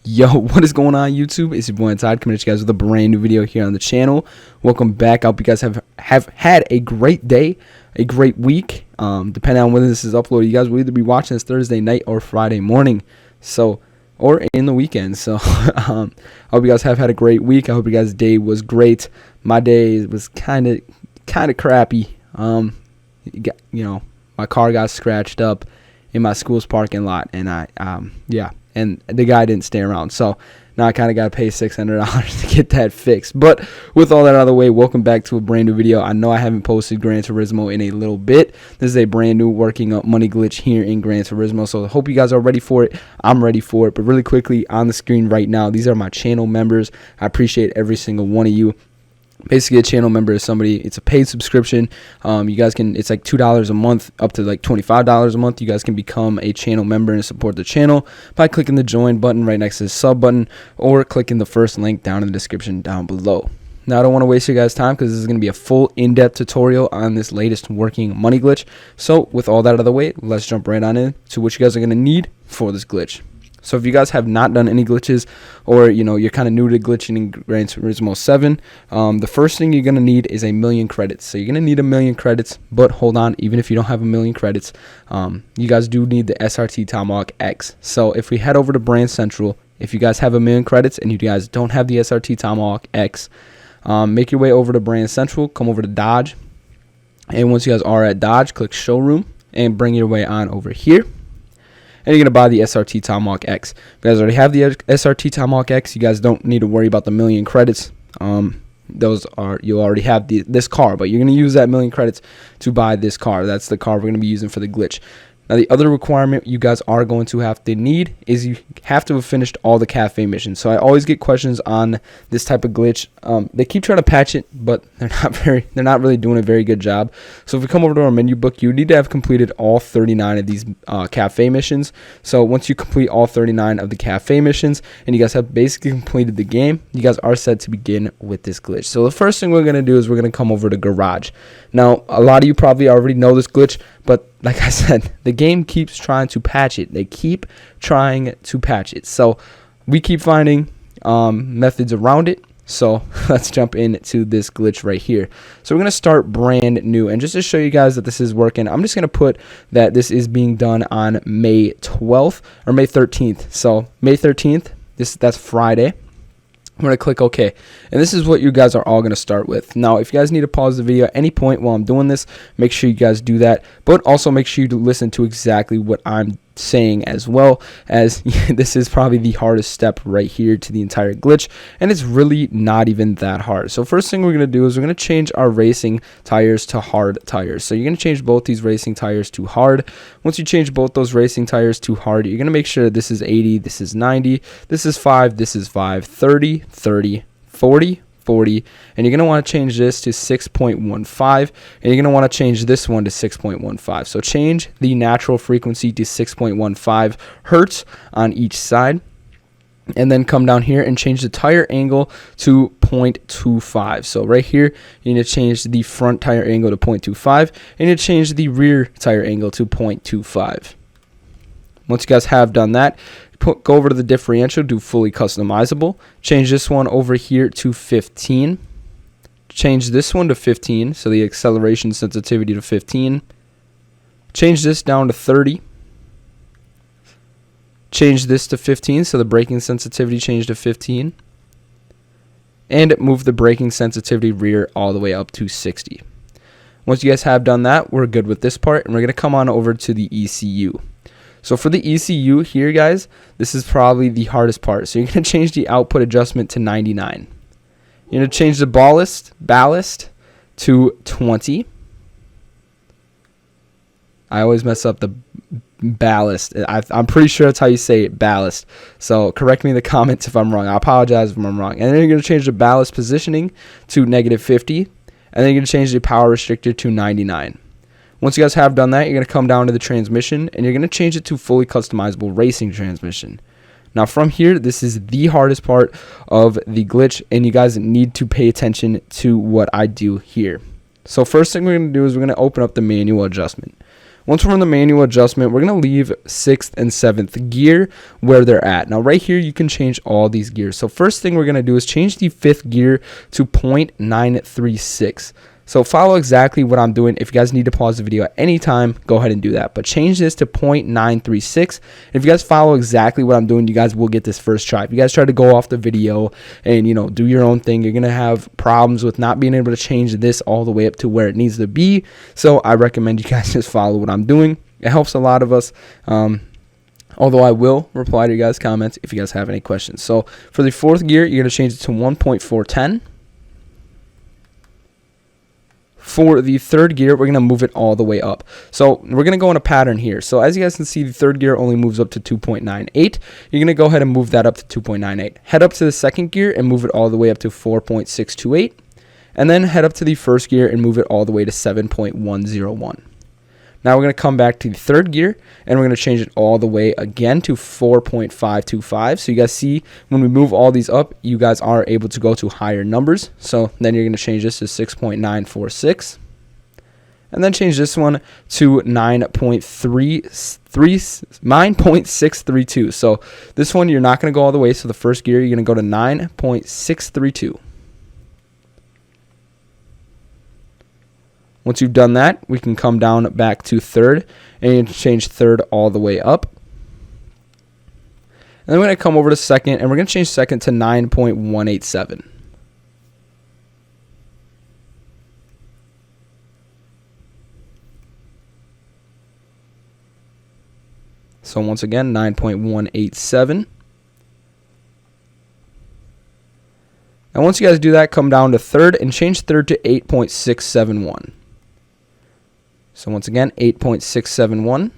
Yo, what is going on, YouTube? It's your boy Todd coming at you guys with a brand new video here on the channel. Welcome back. I hope you guys have had a great day, a great week. Depending on when this is uploaded, you guys will either be watching this Thursday night or Friday morning, or in the weekend. So I hope you guys have had a great week. I hope you guys' day was great. My day was kind of crappy. My car got scratched up in my school's parking lot, and and the guy didn't stay around, so now I kind of got to pay $600 to get that fixed. But with all that out of the way, welcome back to a brand new video. I know I haven't posted Gran Turismo in a little bit. This is a brand new working up money glitch here in Gran Turismo, so I hope you guys are ready for it. I'm ready for it. But really quickly, on the screen right now, these are my channel members. I appreciate every single one of you. Basically, a channel member is somebody, it's a paid subscription. You guys can, it's like $2 a month up to like $25 a month. You guys can become a channel member and support the channel by clicking the join button right next to the sub button, or clicking the first link down in the description down below. Now, I don't want to waste your guys' time because this is going to be a full in-depth tutorial on this latest working money glitch. So with all that out of the way, let's jump right on in to what you guys are going to need for this glitch. So if you guys have not done any glitches, or you're kind of new to glitching in Gran Turismo 7, the first thing you're going to need is 1,000,000 credits. So you're going to need 1,000,000 credits, but hold on, even if you don't have 1,000,000 credits, you guys do need the SRT Tomahawk X. So if we head over to Brand Central, if you guys have 1,000,000 credits and you guys don't have the SRT Tomahawk X, make your way over to Brand Central, come over to Dodge, and once you guys are at Dodge, click Showroom and bring your way on over here. And you're going to buy the SRT Tomahawk X. If you guys already have the SRT Tomahawk X, you guys don't need to worry about the 1,000,000 credits. You already have this car, but you're going to use that 1,000,000 credits to buy this car. That's the car we're going to be using for the glitch. Now, the other requirement you guys are going to have to need is you have to have finished all the cafe missions. So I always get questions on this type of glitch. They keep trying to patch it, but they're not really doing a very good job. So if we come over to our menu book, you need to have completed all 39 of these cafe missions. So once you complete all 39 of the cafe missions and you guys have basically completed the game, you guys are set to begin with this glitch. So the first thing we're going to do is we're going to come over to Garage. Now, a lot of you probably already know this glitch, but like I said, the game keeps trying to patch it. They keep trying to patch it. So we keep finding methods around it. So let's jump into this glitch right here. So we're going to start brand new. And just to show you guys that this is working, I'm just going to put that this is being done on May 12th or May 13th. So May 13th, that's Friday. I'm going to click OK. And this is what you guys are all going to start with. Now, if you guys need to pause the video at any point while I'm doing this, make sure you guys do that. But also make sure you listen to exactly what I'm saying, as well, as this is probably the hardest step right here to the entire glitch, and it's really not even that hard. So first thing we're going to do is we're going to change our racing tires to hard tires. So you're going to change both these racing tires to hard. Once you change both those racing tires to hard, you're going to make sure this is 80, this is 90, this is 5, this is 5, 30, 30, 40, 40, and you're going to want to change this to 6.15, and you're going to want to change this one to 6.15. So change the natural frequency to 6.15 hertz on each side, and then come down here and change the tire angle to 0.25. So right here, you need to change the front tire angle to 0.25, and you need to change the rear tire angle to 0.25. Once you guys have done that, go over to the differential, do fully customizable. Change this one over here to 15. Change this one to 15, so the acceleration sensitivity to 15. Change this down to 30. Change this to 15, so the braking sensitivity changed to 15. And move the braking sensitivity rear all the way up to 60. Once you guys have done that, we're good with this part, and we're going to come on over to the ECU. So for the ECU here, guys, this is probably the hardest part. So you're going to change the output adjustment to 99. You're going to change the ballast to 20. I always mess up the ballast. I'm pretty sure that's how you say it, ballast. So correct me in the comments if I'm wrong. I apologize if I'm wrong. And then you're going to change the ballast positioning to -50. And then you're going to change the power restrictor to 99. Once you guys have done that, you're going to come down to the transmission, and you're going to change it to fully customizable racing transmission. Now from here, this is the hardest part of the glitch, and you guys need to pay attention to what I do here. So first thing we're going to do is we're going to open up the manual adjustment. Once we're in the manual adjustment, we're going to leave 6th and 7th gear where they're at. Now right here, you can change all these gears. So first thing we're going to do is change the 5th gear to 0.936. So follow exactly what I'm doing. If you guys need to pause the video at any time, go ahead and do that. But change this to 0.936. If you guys follow exactly what I'm doing, you guys will get this first try. If you guys try to go off the video and, you know, do your own thing, you're going to have problems with not being able to change this all the way up to where it needs to be. So I recommend you guys just follow what I'm doing. It helps a lot of us. Although I will reply to you guys' comments if you guys have any questions. So for the 4th gear, you're going to change it to 1.410. For the 3rd gear, we're going to move it all the way up. So we're going to go in a pattern here. So as you guys can see, the 3rd gear only moves up to 2.98. You're going to go ahead and move that up to 2.98. Head up to the 2nd gear and move it all the way up to 4.628. And then head up to the 1st gear and move it all the way to 7.101. Now we're going to come back to the 3rd gear and we're going to change it all the way again to 4.525. So you guys see when we move all these up, you guys are able to go to higher numbers. So then you're going to change this to 6.946. And then change this one to 9.632. So this one, you're not going to go all the way. So the 1st gear, you're going to go to 9.632. Once you've done that, we can come down back to 3rd and change 3rd all the way up. And then we're going to come over to 2nd and we're going to change 2nd to 9.187. So once again, 9.187. And once you guys do that, come down to 3rd and change 3rd to 8.671. So once again, 8.671.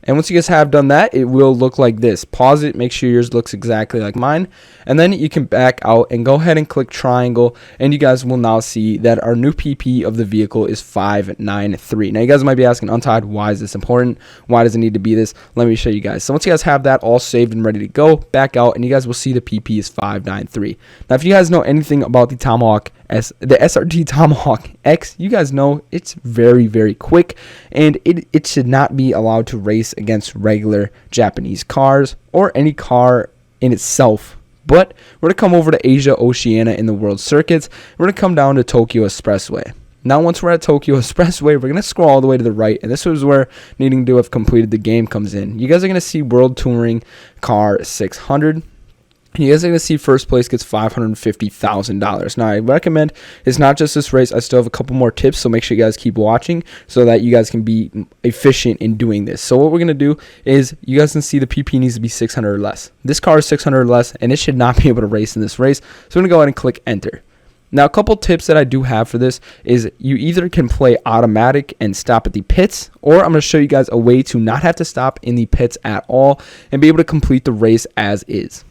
And once you guys have done that, it will look like this. Pause it, make sure yours looks exactly like mine. And then you can back out and go ahead and click triangle. And you guys will now see that our new PP of the vehicle is 593. Now you guys might be asking, Untied, why is this important? Why does it need to be this? Let me show you guys. So once you guys have that all saved and ready to go, back out and you guys will see the PP is 593. Now if you guys know anything about the Tomahawk, the SRT Tomahawk X, you guys know it's very, very quick, and it should not be allowed to race against regular Japanese cars or any car in itself. But we're going to come over to Asia, Oceania in the World Circuits. We're going to come down to Tokyo Expressway. Now once we're at Tokyo Expressway, we're going to scroll all the way to the right, and this is where needing to have completed the game comes in. You guys are going to see World Touring Car 600. You guys are going to see first place gets $550,000. Now, I recommend it's not just this race. I still have a couple more tips, so make sure you guys keep watching so that you guys can be efficient in doing this. So what we're going to do is you guys can see the PP needs to be 600 or less. This car is 600 or less, and it should not be able to race in this race. So we're going to go ahead and click enter. Now, a couple tips that I do have for this is you either can play automatic and stop at the pits, or I'm going to show you guys a way to not have to stop in the pits at all and be able to complete the race as is.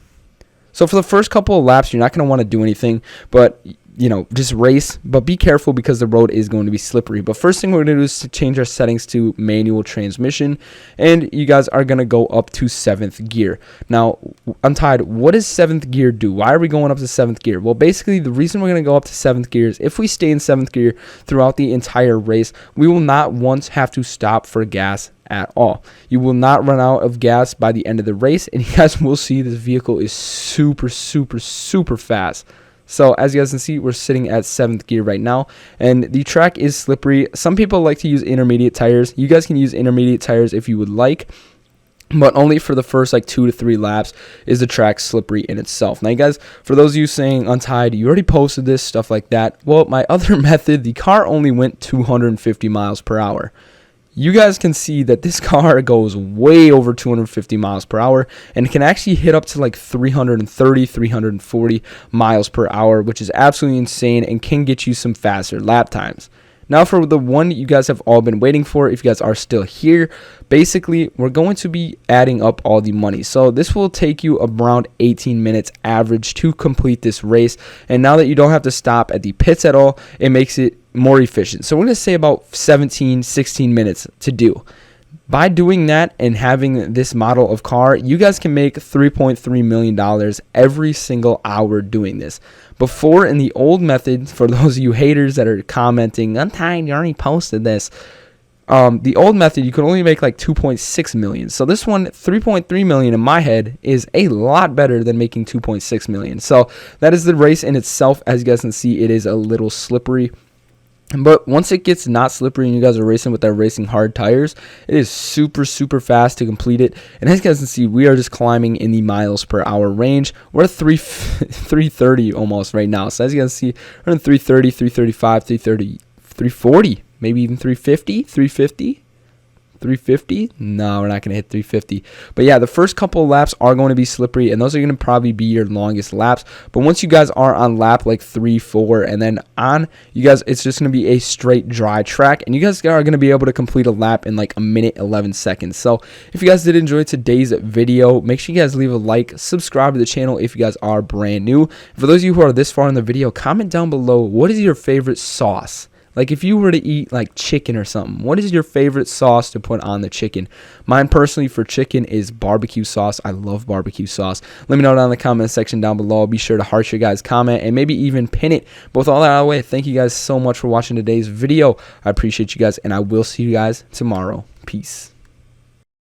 So for the first couple of laps, you're not going to want to do anything, but, you know, just race. But be careful because the road is going to be slippery. But first thing we're going to do is to change our settings to manual transmission. And you guys are going to go up to 7th gear. Now, Untied, what does 7th gear do? Why are we going up to 7th gear? Well, basically, the reason we're going to go up to 7th gear is if we stay in 7th gear throughout the entire race, we will not once have to stop for gas at all. You will not run out of gas by the end of the race, and you guys will see this vehicle is super, super, super fast. So as you guys can see, we're sitting at 7th gear right now, and the track is slippery. Some people like to use intermediate tires. You guys can use intermediate tires if you would like, but only for the first like 2 to 3 laps is the track slippery in itself. Now, you guys, for those of you saying, Untied, you already posted this, stuff like that. Well, my other method, the car only went 250 miles per hour. You guys can see that this car goes way over 250 miles per hour and can actually hit up to like 330, 340 miles per hour, which is absolutely insane and can get you some faster lap times. Now for the one you guys have all been waiting for, if you guys are still here, basically we're going to be adding up all the money. So this will take you around 18 minutes average to complete this race. And now that you don't have to stop at the pits at all, it makes it more efficient. So we're going to say about 17, 16 minutes to do. By doing that and having this model of car, you guys can make $3.3 million every single hour doing this. Before, in the old method, for those of you haters that are commenting, Untied, you already posted this. The old method, you could only make like 2.6 million. So this one, 3.3 million in my head, is a lot better than making 2.6 million. So that is the race in itself. As you guys can see, it is a little slippery. But once it gets not slippery and you guys are racing with that racing hard tires, it is super, super fast to complete it. And as you guys can see, we are just climbing in the miles per hour range. We're at 330 almost right now. So as you guys see, we're in 330, 335, 330, 340, maybe even 350, 350. 350? No, we're not going to hit 350. But yeah, the first couple of laps are going to be slippery, and those are going to probably be your longest laps. But once you guys are on lap like 3, 4, and then on, you guys, it's just going to be a straight dry track, and you guys are going to be able to complete a lap in like a minute 11 seconds. So if you guys did enjoy today's video, make sure you guys leave a like, subscribe to the channel if you guys are brand new. For those of you who are this far in the video, comment down below, what is your favorite sauce? Like if you were to eat like chicken or something, what is your favorite sauce to put on the chicken? Mine personally for chicken is barbecue sauce. I love barbecue sauce. Let me know down in the comment section down below. Be sure to heart your guys' comment and maybe even pin it. Both all that out of the way. Thank you guys so much for watching today's video. I appreciate you guys, and I will see you guys tomorrow. Peace.